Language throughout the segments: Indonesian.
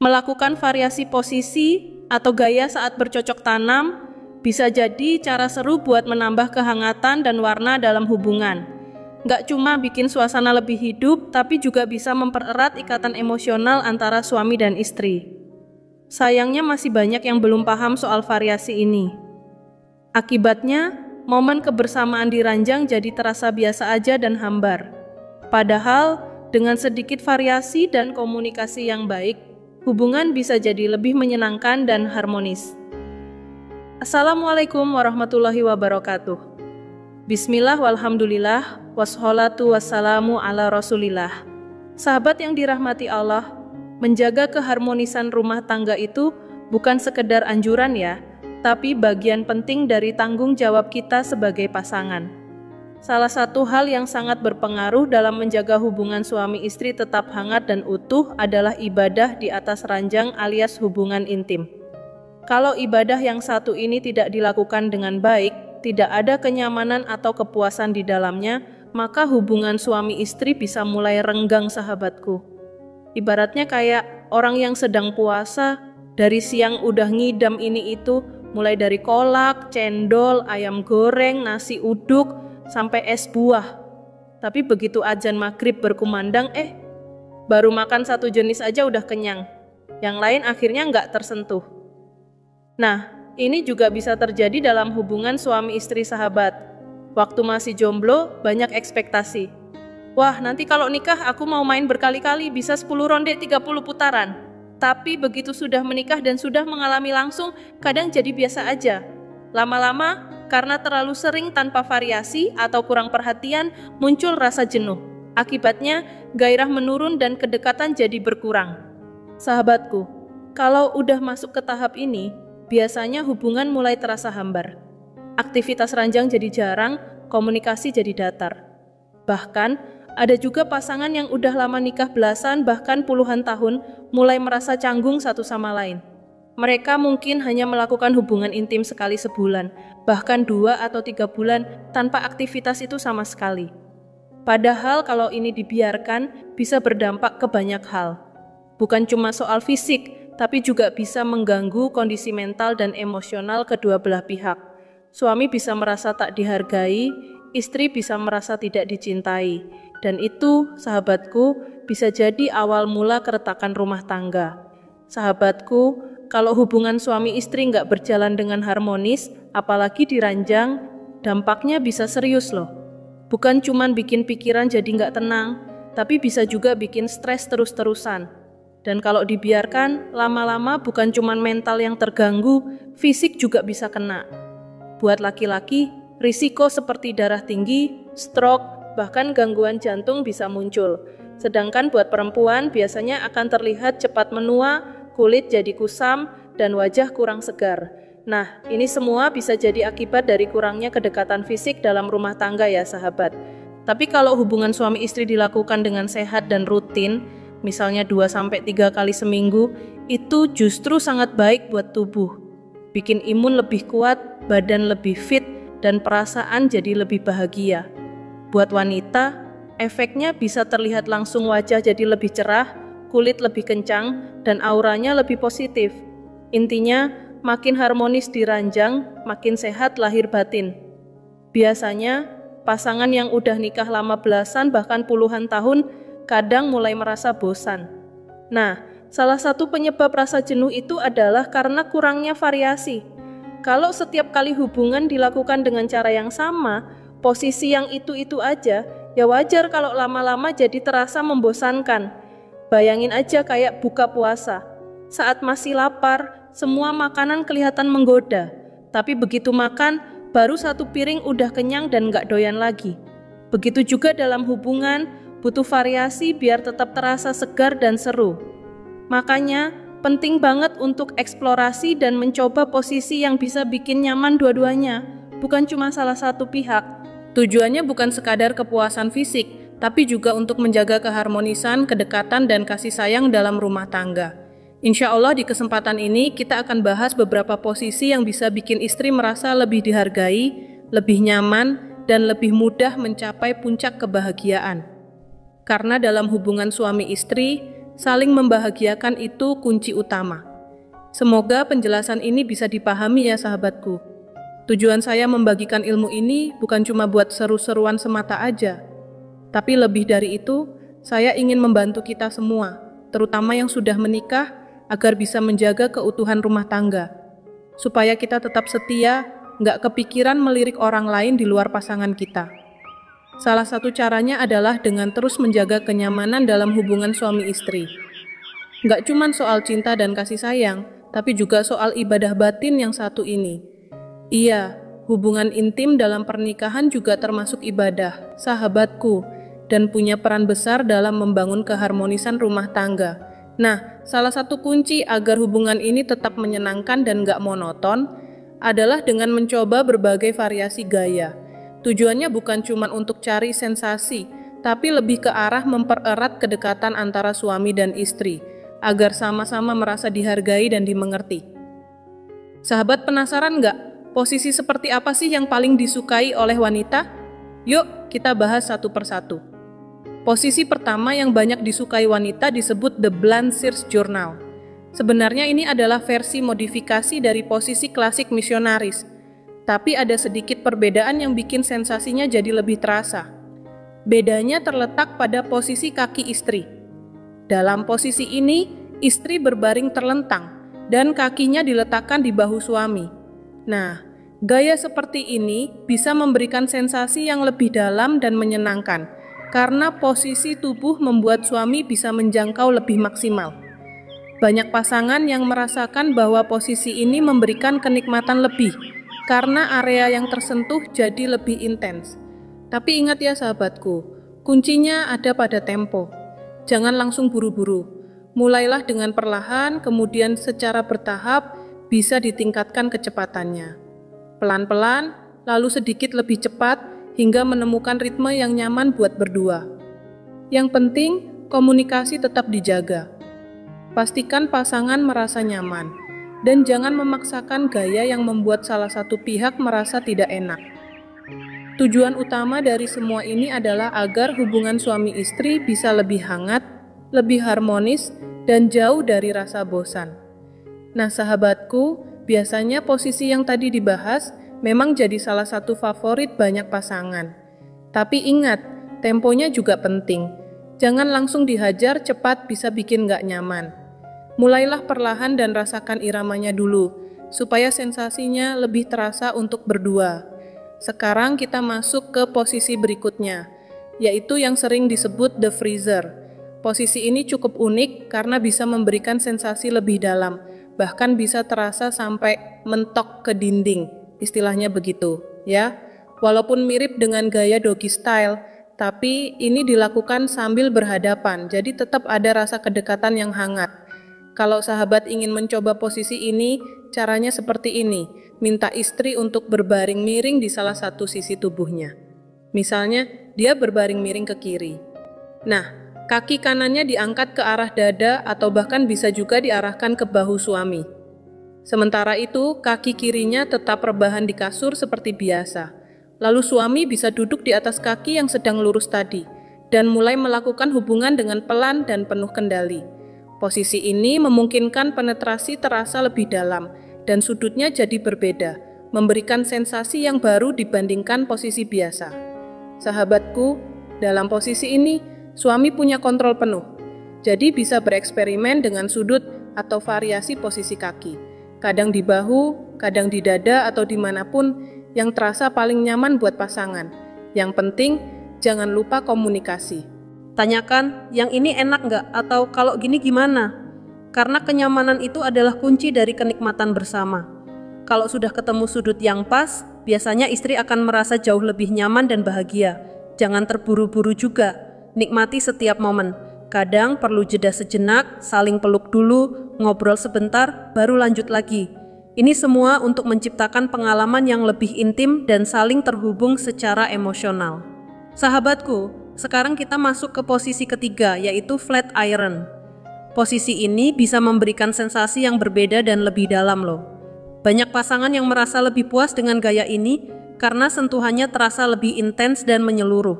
Melakukan variasi posisi atau gaya saat bercocok tanam bisa jadi cara seru buat menambah kehangatan dan warna dalam hubungan. Nggak cuma bikin suasana lebih hidup, tapi juga bisa mempererat ikatan emosional antara suami dan istri. Sayangnya masih banyak yang belum paham soal variasi ini. Akibatnya, momen kebersamaan di ranjang jadi terasa biasa aja dan hambar. Padahal, dengan sedikit variasi dan komunikasi yang baik, hubungan bisa jadi lebih menyenangkan dan harmonis. Assalamualaikum warahmatullahi wabarakatuh. Bismillah walhamdulillah, washolatu wassalamu ala rasulillah. Sahabat yang dirahmati Allah, menjaga keharmonisan rumah tangga itu bukan sekedar anjuran ya, tapi bagian penting dari tanggung jawab kita sebagai pasangan. Salah satu hal yang sangat berpengaruh dalam menjaga hubungan suami istri tetap hangat dan utuh adalah ibadah di atas ranjang alias hubungan intim. Kalau ibadah yang satu ini tidak dilakukan dengan baik, tidak ada kenyamanan atau kepuasan di dalamnya, maka hubungan suami istri bisa mulai renggang sahabatku. Ibaratnya kayak orang yang sedang puasa, dari siang udah ngidam ini itu, mulai dari kolak, cendol, ayam goreng, nasi uduk, sampai es buah. Tapi begitu azan maghrib berkumandang, baru makan satu jenis aja udah kenyang. Yang lain akhirnya nggak tersentuh. Nah, ini juga bisa terjadi dalam hubungan suami istri sahabat. Waktu masih jomblo, banyak ekspektasi. Wah, nanti kalau nikah aku mau main berkali-kali, bisa 10 ronde 30 putaran. Tapi begitu sudah menikah dan sudah mengalami langsung, kadang jadi biasa aja. Lama-lama, karena terlalu sering tanpa variasi atau kurang perhatian, muncul rasa jenuh. Akibatnya, gairah menurun dan kedekatan jadi berkurang. Sahabatku, kalau udah masuk ke tahap ini, biasanya hubungan mulai terasa hambar. Aktivitas ranjang jadi jarang, komunikasi jadi datar. Bahkan, ada juga pasangan yang udah lama nikah belasan bahkan puluhan tahun mulai merasa canggung satu sama lain. Mereka mungkin hanya melakukan hubungan intim sekali sebulan, bahkan 2 atau 3 bulan tanpa aktivitas itu sama sekali. Padahal kalau ini dibiarkan, bisa berdampak ke banyak hal. Bukan cuma soal fisik, tapi juga bisa mengganggu kondisi mental dan emosional kedua belah pihak. Suami bisa merasa tak dihargai, istri bisa merasa tidak dicintai. Dan itu, sahabatku, bisa jadi awal mula keretakan rumah tangga. Sahabatku, kalau hubungan suami istri nggak berjalan dengan harmonis, apalagi di ranjang, dampaknya bisa serius loh. Bukan cuman bikin pikiran jadi nggak tenang, tapi bisa juga bikin stres terus-terusan. Dan kalau dibiarkan, lama-lama bukan cuman mental yang terganggu, fisik juga bisa kena. Buat laki-laki, risiko seperti darah tinggi, stroke, bahkan gangguan jantung bisa muncul. Sedangkan buat perempuan biasanya akan terlihat cepat menua, kulit jadi kusam, dan wajah kurang segar. Nah, ini semua bisa jadi akibat dari kurangnya kedekatan fisik dalam rumah tangga ya sahabat. Tapi kalau hubungan suami istri dilakukan dengan sehat dan rutin, misalnya 2-3 kali seminggu, itu justru sangat baik buat tubuh. Bikin imun lebih kuat, badan lebih fit, dan perasaan jadi lebih bahagia. Buat wanita, efeknya bisa terlihat langsung wajah jadi lebih cerah, kulit lebih kencang, dan auranya lebih positif. Intinya, makin harmonis di ranjang, makin sehat lahir batin. Biasanya, pasangan yang udah nikah lama belasan bahkan puluhan tahun, kadang mulai merasa bosan. Nah, salah satu penyebab rasa jenuh itu adalah karena kurangnya variasi. Kalau setiap kali hubungan dilakukan dengan cara yang sama, posisi yang itu-itu aja, ya wajar kalau lama-lama jadi terasa membosankan. Bayangin aja kayak buka puasa. Saat masih lapar, semua makanan kelihatan menggoda. Tapi begitu makan, baru 1 piring udah kenyang dan gak doyan lagi. Begitu juga dalam hubungan, butuh variasi biar tetap terasa segar dan seru. Makanya, penting banget untuk eksplorasi dan mencoba posisi yang bisa bikin nyaman dua-duanya, bukan cuma salah satu pihak. Tujuannya bukan sekadar kepuasan fisik, tapi juga untuk menjaga keharmonisan, kedekatan, dan kasih sayang dalam rumah tangga. Insya Allah di kesempatan ini kita akan bahas beberapa posisi yang bisa bikin istri merasa lebih dihargai, lebih nyaman, dan lebih mudah mencapai puncak kebahagiaan. Karena dalam hubungan suami istri, saling membahagiakan itu kunci utama. Semoga penjelasan ini bisa dipahami ya sahabatku. Tujuan saya membagikan ilmu ini bukan cuma buat seru-seruan semata aja, tapi lebih dari itu, saya ingin membantu kita semua, terutama yang sudah menikah, agar bisa menjaga keutuhan rumah tangga, supaya kita tetap setia, nggak kepikiran melirik orang lain di luar pasangan kita. Salah satu caranya adalah dengan terus menjaga kenyamanan dalam hubungan suami istri. Nggak cuma soal cinta dan kasih sayang, tapi juga soal ibadah batin yang satu ini. Iya, hubungan intim dalam pernikahan juga termasuk ibadah, sahabatku, dan punya peran besar dalam membangun keharmonisan rumah tangga. Nah, salah satu kunci agar hubungan ini tetap menyenangkan dan nggak monoton adalah dengan mencoba berbagai variasi gaya. Tujuannya bukan cuma untuk cari sensasi, tapi lebih ke arah mempererat kedekatan antara suami dan istri, agar sama-sama merasa dihargai dan dimengerti. Sahabat penasaran nggak? Posisi seperti apa sih yang paling disukai oleh wanita? Yuk, kita bahas satu persatu. Posisi pertama yang banyak disukai wanita disebut The Bland-Sears Journal. Sebenarnya ini adalah versi modifikasi dari posisi klasik misionaris, tapi ada sedikit perbedaan yang bikin sensasinya jadi lebih terasa. Bedanya terletak pada posisi kaki istri. Dalam posisi ini, istri berbaring terlentang dan kakinya diletakkan di bahu suami. Nah, gaya seperti ini bisa memberikan sensasi yang lebih dalam dan menyenangkan, karena posisi tubuh membuat suami bisa menjangkau lebih maksimal. Banyak pasangan yang merasakan bahwa posisi ini memberikan kenikmatan lebih, karena area yang tersentuh jadi lebih intens. Tapi ingat ya sahabatku, kuncinya ada pada tempo. Jangan langsung buru-buru. Mulailah dengan perlahan, kemudian secara bertahap bisa ditingkatkan kecepatannya. Pelan-pelan, lalu sedikit lebih cepat, hingga menemukan ritme yang nyaman buat berdua. Yang penting, komunikasi tetap dijaga. Pastikan pasangan merasa nyaman. Dan jangan memaksakan gaya yang membuat salah satu pihak merasa tidak enak. Tujuan utama dari semua ini adalah agar hubungan suami istri bisa lebih hangat, lebih harmonis, dan jauh dari rasa bosan. Nah sahabatku, biasanya posisi yang tadi dibahas memang jadi salah satu favorit banyak pasangan. Tapi ingat, temponya juga penting. Jangan langsung dihajar cepat bisa bikin nggak nyaman. Mulailah perlahan dan rasakan iramanya dulu, supaya sensasinya lebih terasa untuk berdua. Sekarang kita masuk ke posisi berikutnya, yaitu yang sering disebut the freezer. Posisi ini cukup unik karena bisa memberikan sensasi lebih dalam, bahkan bisa terasa sampai mentok ke dinding, istilahnya begitu, ya. Walaupun mirip dengan gaya doggy style, tapi ini dilakukan sambil berhadapan, jadi tetap ada rasa kedekatan yang hangat. Kalau sahabat ingin mencoba posisi ini, caranya seperti ini. Minta istri untuk berbaring miring di salah satu sisi tubuhnya. Misalnya, dia berbaring miring ke kiri. Nah, kaki kanannya diangkat ke arah dada atau bahkan bisa juga diarahkan ke bahu suami. Sementara itu, kaki kirinya tetap rebahan di kasur seperti biasa. Lalu suami bisa duduk di atas kaki yang sedang lurus tadi dan mulai melakukan hubungan dengan pelan dan penuh kendali. Posisi ini memungkinkan penetrasi terasa lebih dalam dan sudutnya jadi berbeda, memberikan sensasi yang baru dibandingkan posisi biasa. Sahabatku, dalam posisi ini, suami punya kontrol penuh, jadi bisa bereksperimen dengan sudut atau variasi posisi kaki, kadang di bahu, kadang di dada atau dimanapun yang terasa paling nyaman buat pasangan. Yang penting, jangan lupa komunikasi. Tanyakan, yang ini enak nggak? Atau kalau gini gimana? Karena kenyamanan itu adalah kunci dari kenikmatan bersama. Kalau sudah ketemu sudut yang pas, biasanya istri akan merasa jauh lebih nyaman dan bahagia. Jangan terburu-buru juga, nikmati setiap momen. Kadang perlu jeda sejenak, saling peluk dulu, ngobrol sebentar, baru lanjut lagi. Ini semua untuk menciptakan pengalaman yang lebih intim dan saling terhubung secara emosional. Sahabatku, sekarang kita masuk ke posisi ketiga, yaitu flat iron. Posisi ini bisa memberikan sensasi yang berbeda dan lebih dalam loh. Banyak pasangan yang merasa lebih puas dengan gaya ini karena sentuhannya terasa lebih intens dan menyeluruh.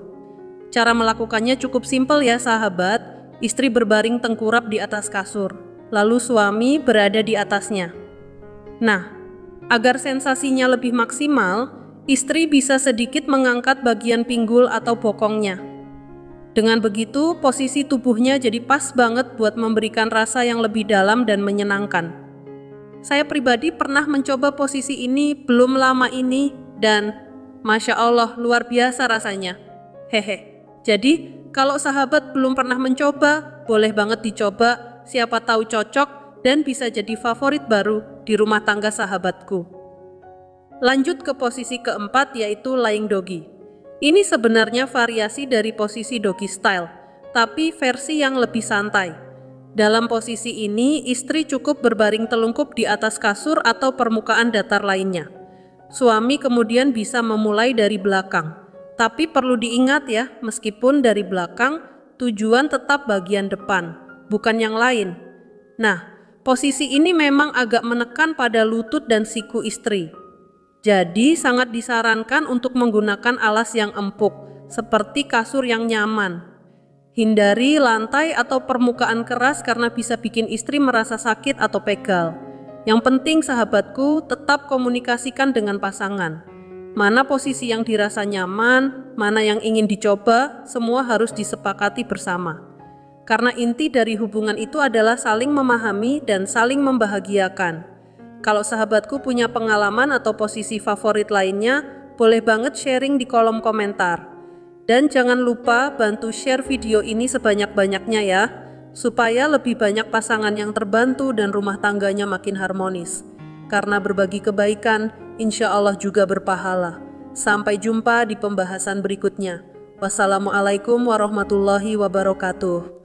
Cara melakukannya cukup simpel ya sahabat, istri berbaring tengkurap di atas kasur, lalu suami berada di atasnya. Nah, agar sensasinya lebih maksimal, istri bisa sedikit mengangkat bagian pinggul atau bokongnya. Dengan begitu, posisi tubuhnya jadi pas banget buat memberikan rasa yang lebih dalam dan menyenangkan. Saya pribadi pernah mencoba posisi ini belum lama ini dan Masya Allah, luar biasa rasanya. Hehe. Jadi, kalau sahabat belum pernah mencoba, boleh banget dicoba, siapa tahu cocok dan bisa jadi favorit baru di rumah tangga sahabatku. Lanjut ke posisi keempat, yaitu lying doggy. Ini sebenarnya variasi dari posisi doggy style, tapi versi yang lebih santai. Dalam posisi ini, istri cukup berbaring telungkup di atas kasur atau permukaan datar lainnya. Suami kemudian bisa memulai dari belakang. Tapi perlu diingat ya, meskipun dari belakang, tujuan tetap bagian depan, bukan yang lain. Nah, posisi ini memang agak menekan pada lutut dan siku istri. Jadi, sangat disarankan untuk menggunakan alas yang empuk, seperti kasur yang nyaman. Hindari lantai atau permukaan keras karena bisa bikin istri merasa sakit atau pegal. Yang penting sahabatku, tetap komunikasikan dengan pasangan. Mana posisi yang dirasa nyaman, mana yang ingin dicoba, semua harus disepakati bersama. Karena inti dari hubungan itu adalah saling memahami dan saling membahagiakan. Kalau sahabatku punya pengalaman atau posisi favorit lainnya, boleh banget sharing di kolom komentar. Dan jangan lupa bantu share video ini sebanyak-banyaknya ya, supaya lebih banyak pasangan yang terbantu dan rumah tangganya makin harmonis. Karena berbagi kebaikan, insya Allah juga berpahala. Sampai jumpa di pembahasan berikutnya. Wassalamualaikum warahmatullahi wabarakatuh.